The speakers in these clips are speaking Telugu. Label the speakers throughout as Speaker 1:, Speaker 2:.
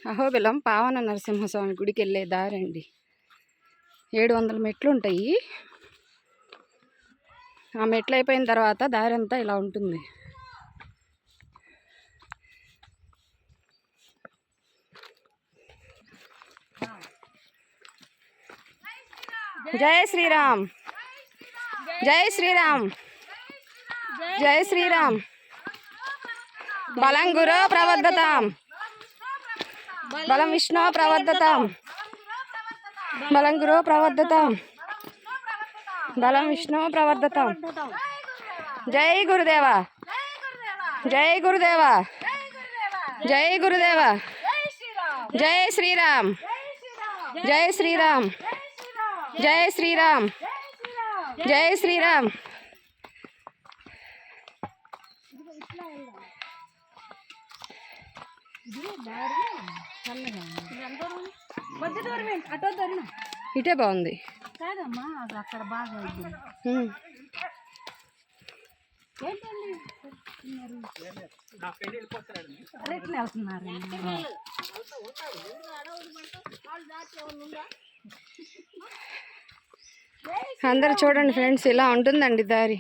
Speaker 1: అహోబిలం పావన నరసింహస్వామి గుడికి వెళ్ళే దారండి. 700 మెట్లు ఉంటాయి. ఆ మెట్లు అయిపోయిన తర్వాత దారి అంతా ఇలా ఉంటుంది. జై శ్రీరామ్, జై శ్రీరామ్, జై శ్రీరామ్. బలం గురో ప్రవర్ధతాం, బలం విష్ణు ప్రవర్ధతాం, బలం గురో ప్రవర్ధతాం, బలం విష్ణు ప్రవర్ధతాం. జై గురుదేవ, జై గురుదేవ, జై గురుదేవ, జై శ్రీరామ్, జై శ్రీరామ్, జై శ్రీరామ్, జై శ్రీరామ్. ఇటే బాగుంది
Speaker 2: కాదమ్మా, అది అక్కడ బాగా
Speaker 1: అందరు చూడండి ఫ్రెండ్స్, ఇలా ఉంటుందండి దారి.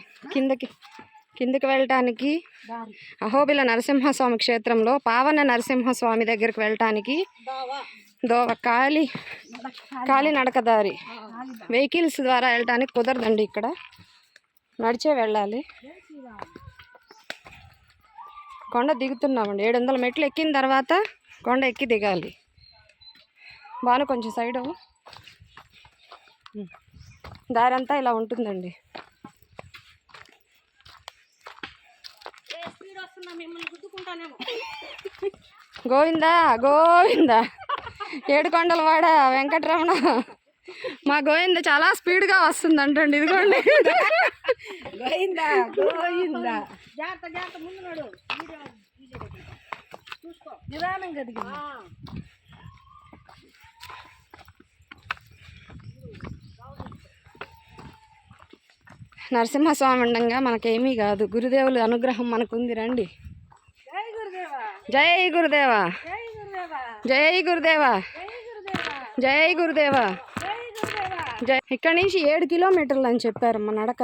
Speaker 1: కిందకి వెళ్ళటానికి అహోబిల నరసింహస్వామి క్షేత్రంలో పావన నరసింహస్వామి దగ్గరికి వెళ్ళటానికి ఖాళీ నడక దారి. వెహికల్స్ ద్వారా వెళ్ళటానికి కుదరదండి, ఇక్కడ నడిచే వెళ్ళాలి. కొండ దిగుతున్నామండి. 700 మెట్లు ఎక్కిన తర్వాత కొండ ఎక్కి దిగాలి. బాను కొంచెం సైడు. దారి అంతా ఇలా ఉంటుందండి. గోవిందా గోవిందా, ఏడుకొండలవాడ వెంకటరమణ, మా గోవింద చాలా స్పీడ్గా వస్తుంది అంటండి. ఇదిగోండి
Speaker 2: గోవిందా గోవిందా. జాగ్రత్త ముందు నడు, చూసుకో నిదానంగా దిగు.
Speaker 1: నరసింహస్వామి ఉండగా మనకేమీ కాదు. గురుదేవుల అనుగ్రహం మనకుంది. రండి. జై గురుదేవ, జై గురుదేవ, జై గురుదేవ, జై. ఇక్కడి నుంచి 7 కిలోమీటర్లు అని చెప్పారమ్మ నడక.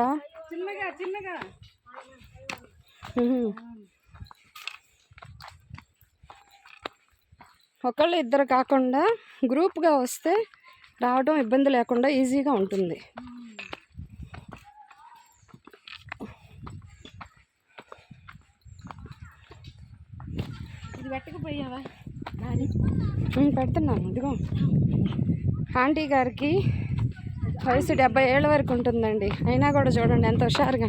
Speaker 1: ఒకళ్ళు ఇద్దరు కాకుండా గ్రూప్గా వస్తే రావడం ఇబ్బంది లేకుండా ఈజీగా ఉంటుంది.
Speaker 2: పెట్టకపోయావా?
Speaker 1: పెడుతున్నాను. ఇదిగో ఆంటీ గారికి వయసు 70 ఏళ్ళ వరకు ఉంటుందండి. అయినా కూడా చూడండి ఎంత హుషారుగా,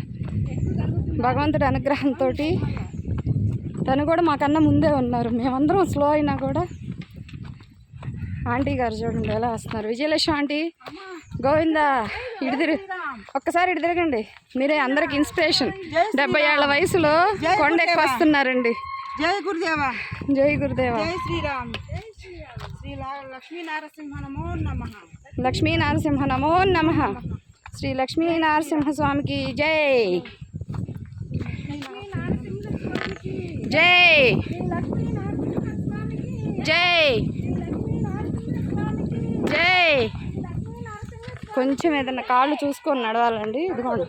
Speaker 1: భగవంతుడి అనుగ్రహంతో తను కూడా మాకన్నా ముందే ఉన్నారు. మేమందరం స్లో అయినా కూడా ఆంటీ గారు చూడండి ఎలా వస్తున్నారు. విజయలక్ష్మి ఆంటీ, గోవిందా, ఒక్కసారి ఇటు తిరగండి. మీరే అందరికి ఇన్స్పిరేషన్. 70 ఏళ్ళ వయసులో కొండ ఎక్కువ వస్తున్నారండి.
Speaker 2: జై గురుదేవ,
Speaker 1: జై గురుదేవ,
Speaker 2: జై శ్రీరామ్, శ్రీ లక్ష్మీ నరసింహ నమో నమః,
Speaker 1: లక్ష్మీ నరసింహ నమో నమః. శ్రీ లక్ష్మీ నరసింహస్వామికి జై, జై, జై, జై. కొంచెం ఏదైనా కాళ్ళు చూసుకొని నడవాలండి. ఇదిగోండి,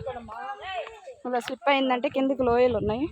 Speaker 1: ఇలా స్లిప్ అయిందంటే కిందకి లోయలు ఉన్నాయి.